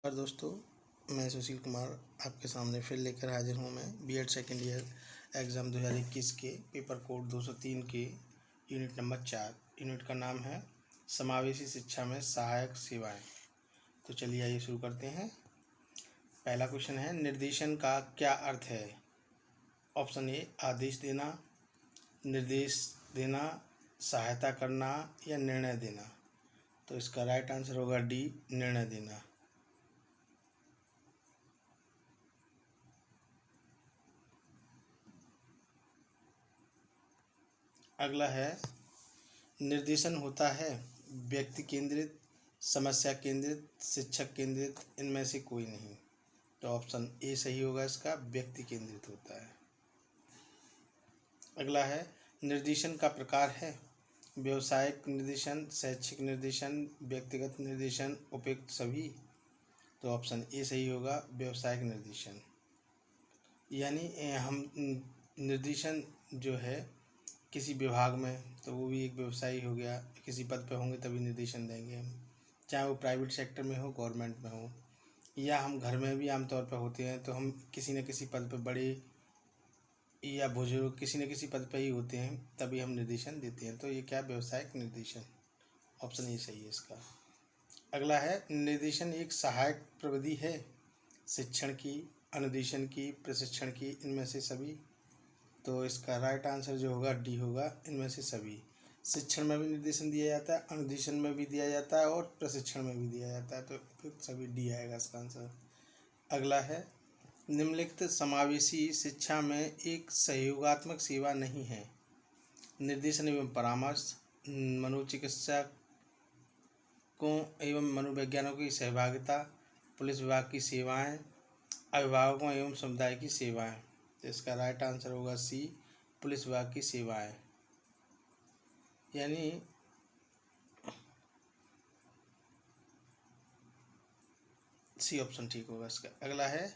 और दोस्तों, मैं सुशील कुमार आपके सामने फिर लेकर हाजिर हूँ। मैं बीएड सेकेंड ईयर एग्ज़ाम 2021 के पेपर कोड 203 के यूनिट नंबर 4। यूनिट का नाम है समावेशी शिक्षा में सहायक सेवाएं। तो चलिए आइए शुरू करते हैं। पहला क्वेश्चन है, निर्देशन का क्या अर्थ है? ऑप्शन ए आदेश देना, निर्देश देना, सहायता करना या निर्णय देना। तो इसका राइट आंसर होगा डी, निर्णय देना। अगला है, निर्देशन होता है व्यक्ति केंद्रित, समस्या केंद्रित, शिक्षक केंद्रित, इनमें से कोई नहीं। तो ऑप्शन ए सही होगा, इसका व्यक्ति केंद्रित होता है। अगला है, निर्देशन का प्रकार है व्यवसायिक निर्देशन, शैक्षिक निर्देशन, व्यक्तिगत निर्देशन, उपयुक्त सभी। तो ऑप्शन ए सही होगा, व्यवसायिक निर्देशन। यानी हम निर्देशन जो है किसी विभाग में, तो वो भी एक व्यवसाय हो गया। किसी पद पे होंगे तभी निर्देशन देंगे हम, चाहे वो प्राइवेट सेक्टर में हो, गवर्नमेंट में हो, या हम घर में भी आमतौर पर होते हैं। तो हम किसी न किसी पद पे, बड़े या बुजुर्ग, किसी न किसी पद पे ही होते हैं, तभी हम निर्देशन देते हैं। तो ये क्या, व्यवसायिक निर्देशन। ऑप्शन ए सही है इसका। अगला है, निर्देशन एक सहायक प्रविधि है शिक्षण की, अनुदेशन की, प्रशिक्षण की, इनमें से सभी। तो इसका राइट आंसर जो होगा डी होगा, इनमें से सभी। शिक्षण में भी निर्देशन दिया जाता है, अनुदेशन में भी दिया जाता है और प्रशिक्षण में भी दिया जाता है। तो सभी डी आएगा इसका आंसर। अगला है, निम्नलिखित समावेशी शिक्षा में एक सहयोगात्मक सेवा नहीं है। निर्देशन एवं परामर्श, मनोचिकित्सकों एवं मनोवैज्ञानिकों की सहभागिता, पुलिस विभाग की सेवाएं, अभिभावकों एवं समुदाय की सेवाएं। तो इसका राइट आंसर होगा सी, पुलिस विभाग की सेवाएं। यानी सी ऑप्शन ठीक होगा इसका। अगला है,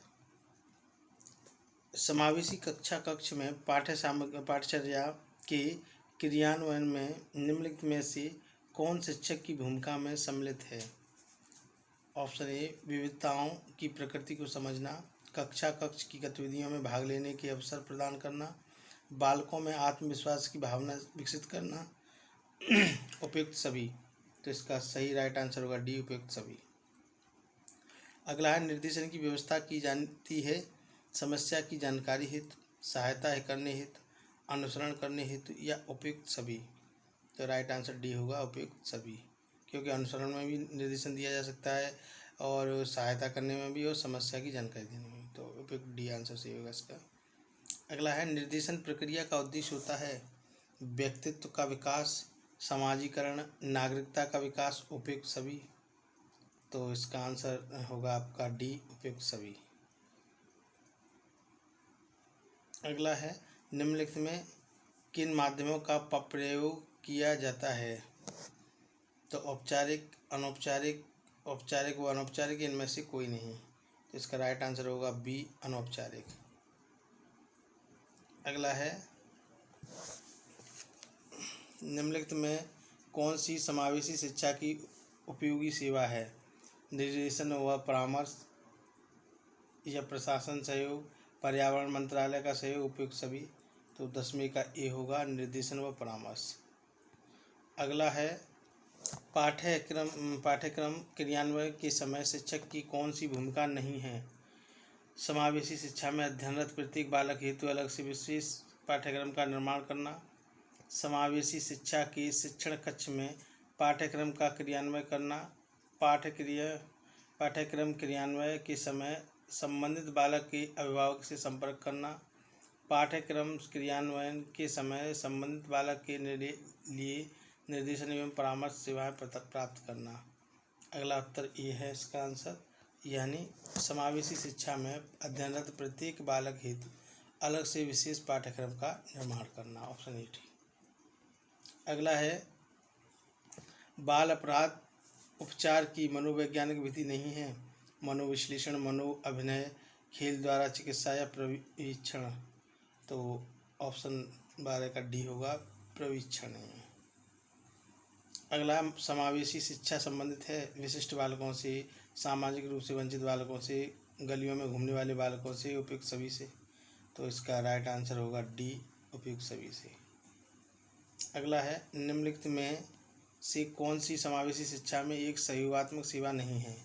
समावेशी कक्षा कक्ष में पाठ्यचर्या के क्रियान्वयन में निम्नलिखित में से कौन शिक्षक की भूमिका में सम्मिलित है? ऑप्शन ए विविधताओं की प्रकृति को समझना, कक्षा कक्ष की गतिविधियों में भाग लेने के अवसर प्रदान करना, बालकों में आत्मविश्वास की भावना विकसित करना, उपयुक्त सभी। तो इसका सही राइट आंसर होगा डी, उपयुक्त सभी। अगला है, निर्देशन की व्यवस्था की जाती है समस्या की जानकारी हेतु, सहायता करने हेतु, अनुसरण करने हेतु या उपयुक्त सभी। तो राइट आंसर डी होगा, उपयुक्त सभी। क्योंकि अनुसरण में भी निर्देशन दिया जा सकता है और सहायता करने में भी और समस्या की जानकारी देने में। तो उपयुक्त डी आंसर सही होगा इसका। अगला है, निर्देशन प्रक्रिया का उद्देश्य होता है व्यक्तित्व का विकास, समाजीकरण, नागरिकता का विकास, उपयुक्त सभी। तो इसका आंसर होगा आपका डी, उपयुक्त सभी। अगला है, निम्नलिखित में किन माध्यमों का प्रयोग किया जाता है? तो औपचारिक, अनौपचारिक, औपचारिक व अनौपचारिक, इनमें से कोई नहीं। तो इसका राइट आंसर होगा बी, अनौपचारिक। अगला है, निम्नलिखित में कौन सी समावेशी शिक्षा की उपयोगी सेवा है? निर्देशन व परामर्श या प्रशासन सहयोग, पर्यावरण मंत्रालय का सहयोग, उपयुक्त सभी। तो 10वीं का ए होगा, निर्देशन व परामर्श। अगला है, पाठ्यक्रम क्रियान्वयन के समय शिक्षक की कौन सी भूमिका नहीं है? समावेशी शिक्षा में अध्ययनरत प्रत्येक बालक हेतु अलग से विशेष पाठ्यक्रम का निर्माण करना, समावेशी शिक्षा के शिक्षण कक्ष में पाठ्यक्रम का क्रियान्वयन करना, पाठ्यक्रम क्रियान्वयन के समय संबंधित बालक के अभिभावक से संपर्क करना, पाठ्यक्रम क्रियान्वयन के समय संबंधित बालक के लिए निर्देशन एवं परामर्श सेवाएं प्राप्त करना। अगला उत्तर ए है इसका आंसर। यानी समावेशी शिक्षा में अध्ययनरत प्रत्येक बालक हेतु अलग से विशेष पाठ्यक्रम का निर्माण करना। ऑप्शन ए ठीक। अगला है, बाल अपराध उपचार की मनोवैज्ञानिक विधि नहीं है। मनोविश्लेषण, मनो अभिनय, खेल द्वारा चिकित्सा या प्रशिक्षण। तो ऑप्शन 12 का डी होगा, प्रशिक्षण नहीं। अगला, समावेशी शिक्षा संबंधित है विशिष्ट बालकों से सामाजिक रूप से वंचित बालकों से, गलियों में घूमने वाले बालकों से, उपयुक्त सभी से। तो इसका राइट आंसर होगा डी, उपयुक्त सभी से। अगला है, निम्नलिखित में से कौन सी समावेशी शिक्षा में एक सहयोगात्मक सेवा नहीं है?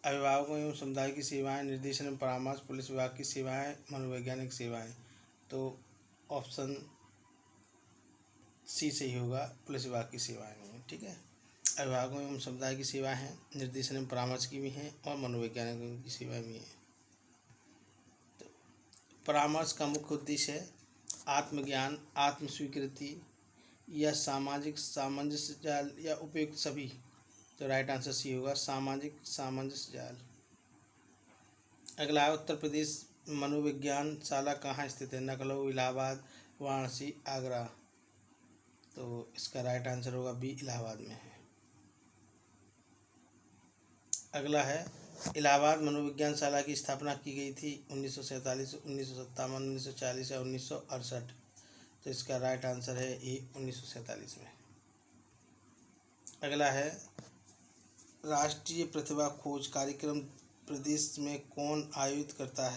अभिभावकों एवं समुदाय की सेवाएं, निर्देशन एवं परामर्श, पुलिस विभाग की सेवाएं, मनोवैज्ञानिक सेवाएं। तो ऑप्शन सी सही होगा, पुलिस विभाग की सेवाएं नहीं है। ठीक है, अभिभावकों एवं समुदाय की सेवाएं हैं, निर्देशन एवं परामर्श की भी हैं और मनोवैज्ञानिक की सेवाएं भी हैं। तो परामर्श का मुख्य उद्देश्य है आत्मज्ञान, आत्मस्वीकृति या सामाजिक सामंजस्य जाल या उपयुक्त सभी। तो राइट आंसर सी होगा, सामाजिक सामंजस्य जाल। अगला है, उत्तर प्रदेश मनोविज्ञान शाला कहाँ स्थित है? लखनऊ, इलाहाबाद, वाराणसी, आगरा। तो इसका राइट आंसर होगा बी, इलाहाबाद में है। अगला है, इलाहाबाद मनोविज्ञान शाला की स्थापना की गई थी 1947, 1957, 1940 या 1968। तो इसका राइट आंसर है ए, 1947 में। अगला है, राष्ट्रीय प्रतिभा खोज कार्यक्रम प्रदेश में कौन आयोजित कराता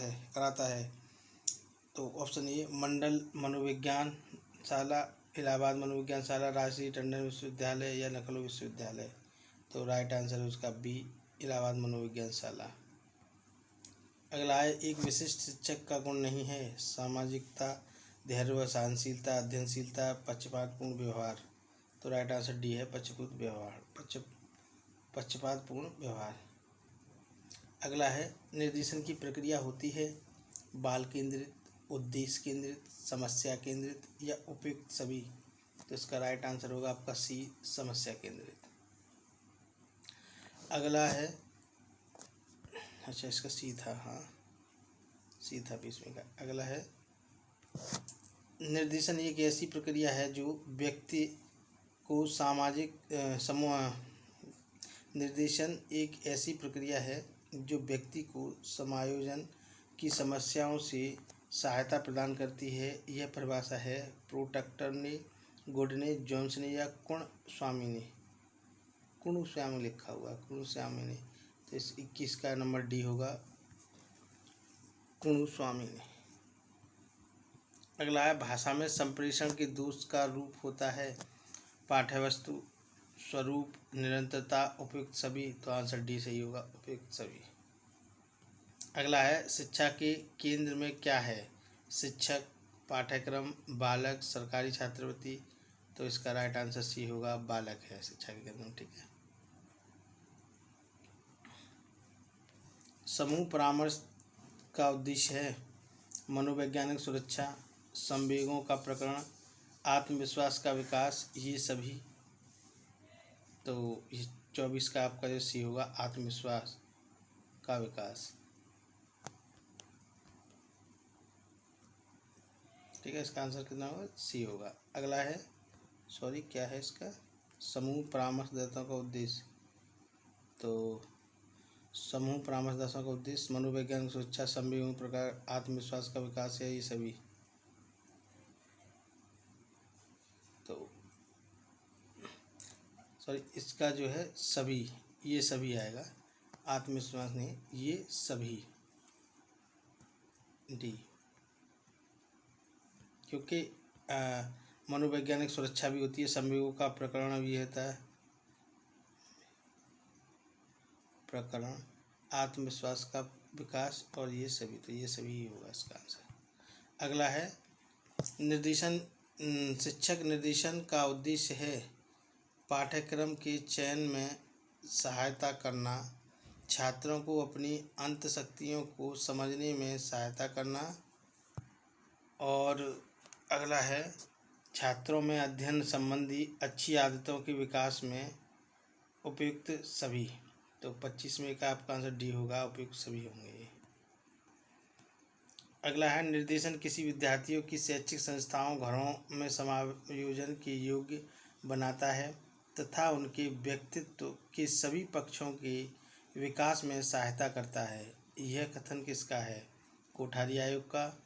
है? तो ऑप्शन ए, मंडल मनोविज्ञान शाला, इलाहाबाद मनोविज्ञान शाला, राजश्री टंडन विश्वविद्यालय या लखनऊ विश्वविद्यालय। तो राइट आंसर है उसका बी, इलाहाबाद मनोविज्ञान शाला। अगला है, एक विशिष्ट शिक्षक का गुण नहीं है? सामाजिकता, धैर्य व सहनशीलता, अध्ययनशीलता, पक्षपातपूर्ण व्यवहार। तो राइट आंसर डी है, पक्षपातपूर्ण व्यवहार। अगला है, निर्देशन की प्रक्रिया होती है बाल केंद्रित, उद्देश्य केंद्रित, समस्या केंद्रित या उपयुक्त सभी। तो इसका राइट आंसर होगा आपका सी, समस्या केंद्रित। अगला है, अच्छा इसका सी था, हाँ सी था बीच में का। अगला है, निर्देशन एक ऐसी प्रक्रिया है जो व्यक्ति को सामाजिक समूह निर्देशन एक ऐसी प्रक्रिया है जो व्यक्ति को समायोजन की समस्याओं से सहायता प्रदान करती है। यह परिभाषा है प्रोटेक्टर ने, गुड ने, जोन्स ने या कुणस्वामी ने। कुणस्वामी लिखा हुआ, कुणस्वामी ने। तो इस 21 का नंबर डी होगा, कुणस्वामी ने। अगला है, भाषा में संप्रेषण के दोष का रूप होता है पाठ्यवस्तु, स्वरूप, निरंतरता, उपयुक्त सभी। तो आंसर डी सही होगा, उपयुक्त सभी। अगला है, शिक्षा के केंद्र में क्या है? शिक्षक, पाठ्यक्रम, बालक, सरकारी छात्रवृत्ति। तो इसका राइट आंसर सी होगा, बालक है शिक्षा के केंद्र में। ठीक है, समूह परामर्श का उद्देश्य है मनोवैज्ञानिक सुरक्षा, संवेगों का प्रकरण, आत्मविश्वास का विकास, ये सभी। तो 24 का आपका जो सी होगा, आत्मविश्वास का विकास। ठीक है, इसका आंसर कितना होगा? सी होगा। अगला है, सॉरी क्या है इसका, समूह परामर्शदाताओं का उद्देश्य। तो समूह परामर्शदाताओं का उद्देश्य मनोवैज्ञानिक सुरक्षा, संवेगों प्रकार, आत्मविश्वास का विकास है, ये सभी। तो सॉरी इसका जो है सभी, ये सभी आएगा, आत्मविश्वास नहीं, ये सभी डी। क्योंकि मनोवैज्ञानिक सुरक्षा भी होती है, संवेगों का प्रकरण भी होता है, प्रकरण, आत्मविश्वास का विकास और ये सभी। तो ये सभी ही होगा इसका आंसर। अगला है, निर्देशन शिक्षक निर्देशन का उद्देश्य है पाठ्यक्रम के चयन में सहायता करना, छात्रों को अपनी अंतःशक्तियों को समझने में सहायता करना, और अगला है, छात्रों में अध्ययन संबंधी अच्छी आदतों के विकास में उपयुक्त सभी। तो 25 में का आपका आंसर डी होगा, उपयुक्त सभी होंगे ये। अगला है, निर्देशन किसी विद्यार्थियों की शैक्षिक संस्थाओं, घरों में समायोजन के योग्य बनाता है तथा उनके व्यक्तित्व के सभी पक्षों के विकास में सहायता करता है। यह कथन किसका है? कोठारी आयोग का,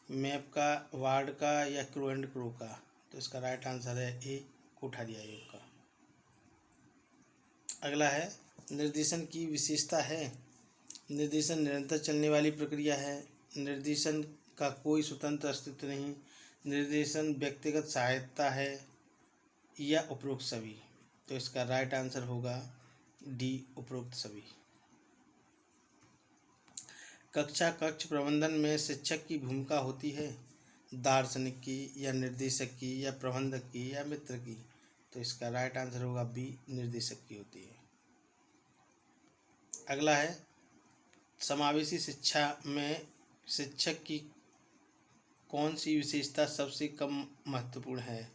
मैप का, वार्ड का या क्रू एंड क्रू का। तो इसका राइट आंसर है ए, कोठारी आयोग का। अगला है, निर्देशन की विशेषता है। निर्देशन निरंतर चलने वाली प्रक्रिया है। निर्देशन का कोई स्वतंत्र अस्तित्व नहीं। निर्देशन व्यक्तिगत सहायता है या उपरोक्त सभी। तो इसका राइट आंसर होगा डी, उपरोक्त सभी। कक्षा कक्ष प्रबंधन में शिक्षक की भूमिका होती है दार्शनिक की या निर्देशक की या प्रबंधक की या मित्र की। तो इसका राइट आंसर होगा बी, निर्देशक की होती है। अगला है समावेशी शिक्षा में शिक्षक की कौन सी विशेषता सबसे कम महत्वपूर्ण है।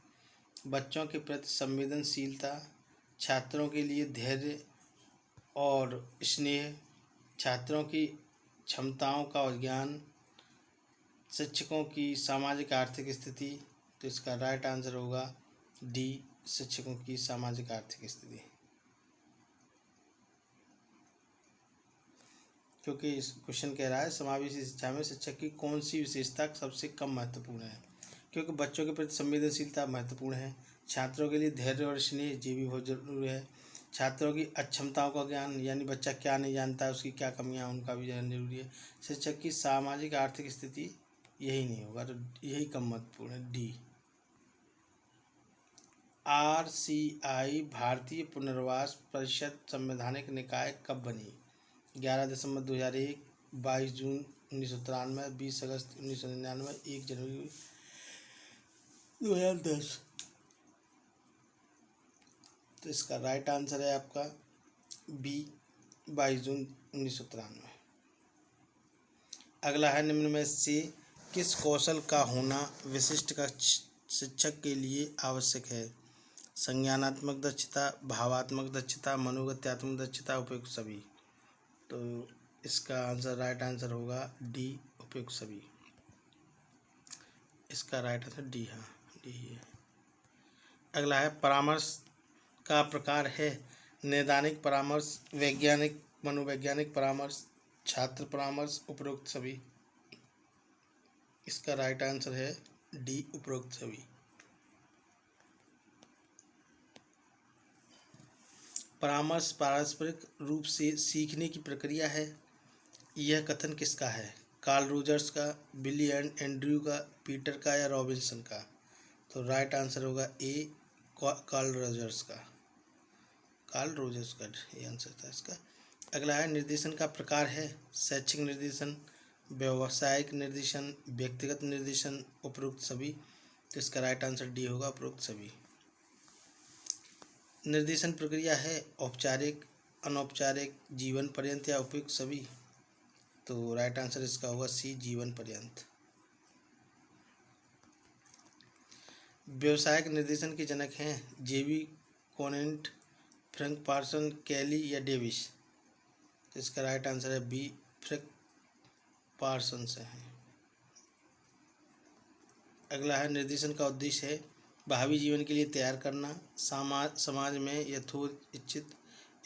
बच्चों के प्रति संवेदनशीलता, छात्रों के लिए धैर्य और स्नेह, छात्रों की क्षमताओं का ज्ञान, शिक्षकों की सामाजिक आर्थिक स्थिति। तो इसका राइट आंसर होगा डी, शिक्षकों की सामाजिक आर्थिक स्थिति। क्योंकि इस क्वेश्चन कह रहा है समावेशी शिक्षा में शिक्षक की कौन सी विशेषता सबसे कम महत्वपूर्ण है। क्योंकि बच्चों के प्रति संवेदनशीलता महत्वपूर्ण है, छात्रों के लिए धैर्य और स्नेह ये भी बहुत जरूरी है, छात्रों की अक्षमताओं का ज्ञान यानी बच्चा क्या नहीं जानता है, उसकी क्या कमियां, उनका भी जानना जरूरी है, शिक्षक की सामाजिक आर्थिक स्थिति यही नहीं होगा, तो यही कम महत्वपूर्ण है, डी। RCI भारतीय पुनर्वास परिषद संवैधानिक निकाय कब बनी। 11 दिसंबर 2001, 22 जून 1993, 20 अगस्त 1999, 1 जनवरी 2010। तो इसका राइट आंसर है आपका बी, 22 जून 1993। अगला है निम्न में से किस कौशल का होना विशिष्ट कक्ष शिक्षक के लिए आवश्यक है। संज्ञानात्मक दक्षता, भावात्मक दक्षता, मनोगत्यात्मक दक्षता, उपयुक्त सभी। तो इसका आंसर राइट आंसर होगा डी, उपयुक्त सभी। इसका राइट आंसर डी, हाँ डी है। अगला है परामर्श का प्रकार है नैदानिक परामर्श, वैज्ञानिक मनोवैज्ञानिक परामर्श, छात्र परामर्श, उपरोक्त सभी। इसका राइट आंसर है डी, उपरोक्त सभी। परामर्श पारस्परिक रूप से सीखने की प्रक्रिया है। यह कथन किसका है। कार्ल रोजर्स का, बिली एंड एंड्रयू का, पीटर का या रॉबिन्सन का। तो राइट आंसर होगा ए, कार्ल रोजर्स का। कार्ल रोजर्स का ये आंसर था इसका। अगला है निर्देशन का प्रकार है शैक्षिक निर्देशन, व्यावसायिक निर्देशन, व्यक्तिगत निर्देशन, उपरोक्त सभी। तो इसका राइट आंसर डी होगा, उपरोक्त सभी। निर्देशन प्रक्रिया है औपचारिक, अनौपचारिक, जीवन पर्यंत या उपयुक्त सभी। तो राइट आंसर इसका होगा सी, जीवन पर्यंत। व्यावसायिक निर्देशन के जनक हैं जेबी कोनेंट, फ्रैंक पार्सन, कैली या डेविस। तो इसका राइट आंसर है बी, फ्रैंक पार्सन से है। अगला है निर्देशन का उद्देश्य है भावी जीवन के लिए तैयार करना, समाज में यथोचित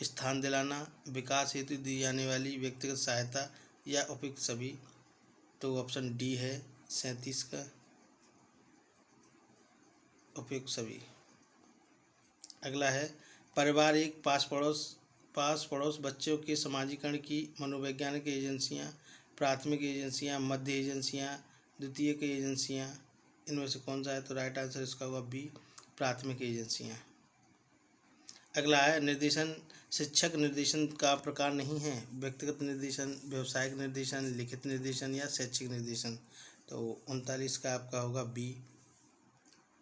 स्थान दिलाना, विकास हेतु दी जाने वाली व्यक्तिगत सहायता या उपयुक्त सभी। तो ऑप्शन डी है 37 का, उपयुक्त सभी। अगला है परिवार एक पास पड़ोस बच्चों के समाजीकरण की मनोवैज्ञानिक एजेंसियां, प्राथमिक एजेंसियां, मध्य एजेंसियां, द्वितीयक एजेंसियां, इनमें से कौन सा है। तो राइट आंसर इसका होगा बी, प्राथमिक एजेंसियां। अगला है निर्देशन शिक्षक निर्देशन का प्रकार नहीं है। व्यक्तिगत निर्देशन, व्यावसायिक निर्देशन, लिखित निर्देशन या शैक्षिक निर्देशन। तो 39 का आपका होगा बी,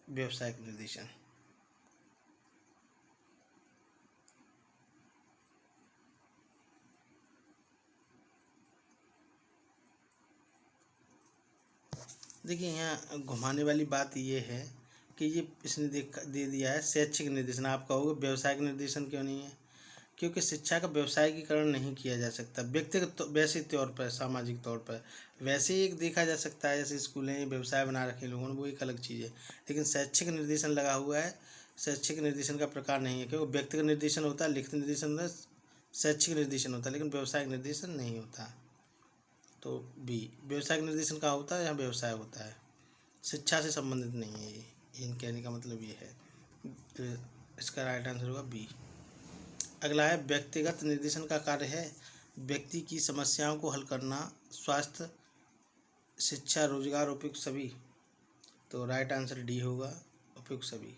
व्यावसायिक निर्देशन। देखिए यहाँ घुमाने वाली बात ये है कि ये इसने दे दिया है शैक्षिक निर्देशन। आप कहोगे व्यावसायिक निर्देशन क्यों नहीं है। क्योंकि शिक्षा का व्यवसायीकरण नहीं किया जा सकता व्यक्तिगत वैसे तौर पर, सामाजिक तौर पर वैसे एक देखा जा सकता है, जैसे स्कूल हैं व्यवसाय बना रखे लोगों ने, वो एक अलग चीज़ है। लेकिन शैक्षिक निर्देशन लगा हुआ है, शैक्षिक निर्देशन का प्रकार नहीं है। क्योंकि व्यक्तिगत निर्देशन होता है, लिखित निर्देशन होता है, शैक्षिक निर्देशन होता है, लेकिन व्यवसायिक निर्देशन नहीं होता। तो बी, व्यवसायिक निर्देशन का होता है, यहाँ व्यवसाय होता है, शिक्षा से संबंधित नहीं है। ये इन कहने का मतलब ये है। तो इसका राइट आंसर होगा बी। अगला है व्यक्तिगत निर्देशन का कार्य है व्यक्ति की समस्याओं को हल करना, स्वास्थ्य, शिक्षा, रोजगार, उपयुक्त सभी। तो राइट आंसर डी होगा, उपयुक्त सभी।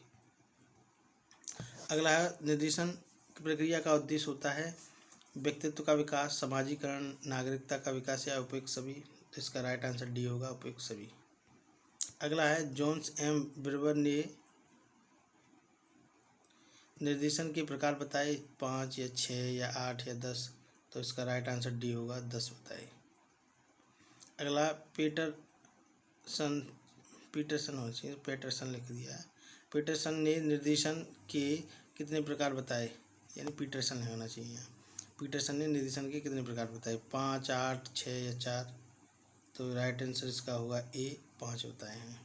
अगला है निर्देशन की प्रक्रिया का उद्देश्य होता है व्यक्तित्व का विकास, समाजीकरण, नागरिकता का विकास या उपयुक्त सभी। तो इसका राइट आंसर डी होगा, उपयुक्त सभी। अगला है जोन्स एम ब्रेवर ने निर्देशन के प्रकार बताए, 5 या 6 या 8 या 10। तो इसका राइट आंसर डी होगा, 10 बताए। अगला पेटरसन लिख दिया है। पीटरसन ने निर्देशन के कितने प्रकार बताए, यानी पीटरसन होना चाहिए। पीटरसन ने निर्देशन के कितने प्रकार बताए, 5, 8, 6 या 4। तो राइट आंसर इसका होगा ए, 5 बताए हैं।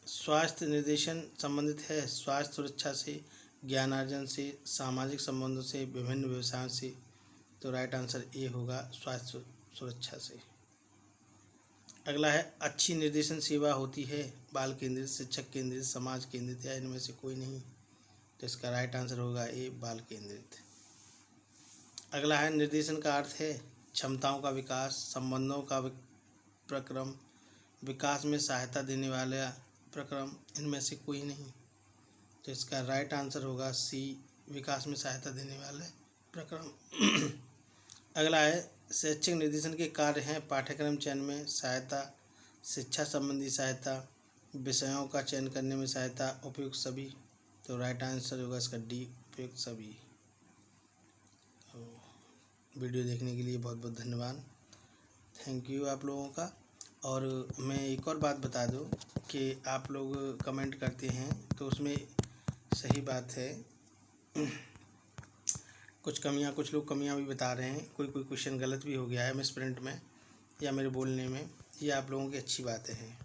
स्वास्थ्य निर्देशन संबंधित है स्वास्थ्य सुरक्षा से, ज्ञानार्जन से, सामाजिक संबंधों से, विभिन्न व्यवसायों से। तो राइट आंसर ए होगा, स्वास्थ्य सुरक्षा से। अगला है अच्छी निर्देशन सेवा होती है बाल केंद्रित, शिक्षक केंद्रित, समाज केंद्रित या इनमें से कोई नहीं। तो इसका राइट आंसर होगा ए, बाल केंद्रित। अगला है निर्देशन का अर्थ है क्षमताओं का विकास, संबंधों का प्रक्रम, विकास में सहायता देने वाला प्रक्रम, इनमें से कोई नहीं। तो इसका राइट आंसर होगा सी, विकास में सहायता देने वाले प्रक्रम। अगला है शैक्षिक निर्देशन के कार्य हैं पाठ्यक्रम चयन में सहायता, शिक्षा संबंधी सहायता, विषयों का चयन करने में सहायता, उपयुक्त सभी। तो राइट आंसर होगा इसका डी, उपयुक्त सभी। तो वीडियो देखने के लिए बहुत बहुत धन्यवाद, थैंक यू आप लोगों का। और मैं एक और बात बता दूं कि आप लोग कमेंट करते हैं तो उसमें सही बात है, कुछ लोग कमियां भी बता रहे हैं, कोई क्वेश्चन गलत भी हो गया है मिसप्रिंट में या मेरे बोलने में, ये आप लोगों की अच्छी बातें हैं।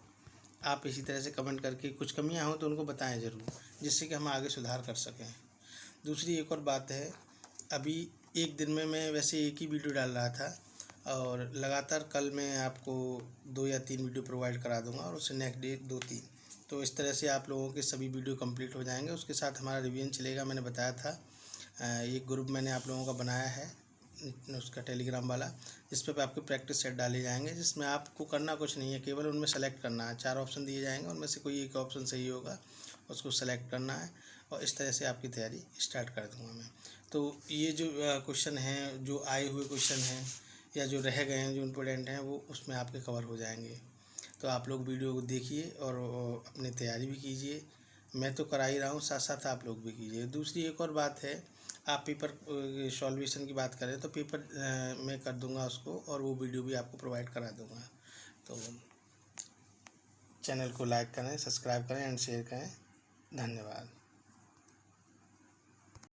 आप इसी तरह से कमेंट करके कुछ कमियां हो तो उनको बताएं ज़रूर, जिससे कि हम आगे सुधार कर सकें। दूसरी एक और बात है, अभी एक दिन में मैं वैसे एक ही वीडियो डाल रहा था और लगातार कल मैं आपको 2 या 3 वीडियो प्रोवाइड करा दूंगा और उससे नेक्स्ट डे 2-3। तो इस तरह से आप लोगों के सभी वीडियो कंप्लीट हो जाएंगे। उसके साथ हमारा रिवीजन चलेगा, मैंने बताया था। एक ग्रुप मैंने आप लोगों का बनाया है उसका टेलीग्राम वाला, जिस पर आपके प्रैक्टिस सेट डाले जाएंगे, जिसमें आपको करना कुछ नहीं है, केवल उनमें सेलेक्ट करना है। 4 ऑप्शन दिए जाएंगे, उनमें से कोई एक ऑप्शन सही होगा, उसको सेलेक्ट करना है और इस तरह से आपकी तैयारी स्टार्ट कर दूंगा मैं। तो ये जो क्वेश्चन हैं, जो आए हुए क्वेश्चन हैं या जो रह गए हैं, जो इम्पोर्टेंट हैं, वो उसमें आपके कवर हो जाएंगे। तो आप लोग वीडियो को देखिए और अपनी तैयारी भी कीजिए। मैं तो करा ही रहा हूँ, साथ साथ आप लोग भी कीजिए। दूसरी एक और बात है, आप पेपर सॉल्यूशन की बात करें तो पेपर मैं कर दूंगा उसको, और वो वीडियो भी आपको प्रोवाइड करा दूंगा। तो चैनल को लाइक करें, सब्सक्राइब करें एंड शेयर करें। धन्यवाद।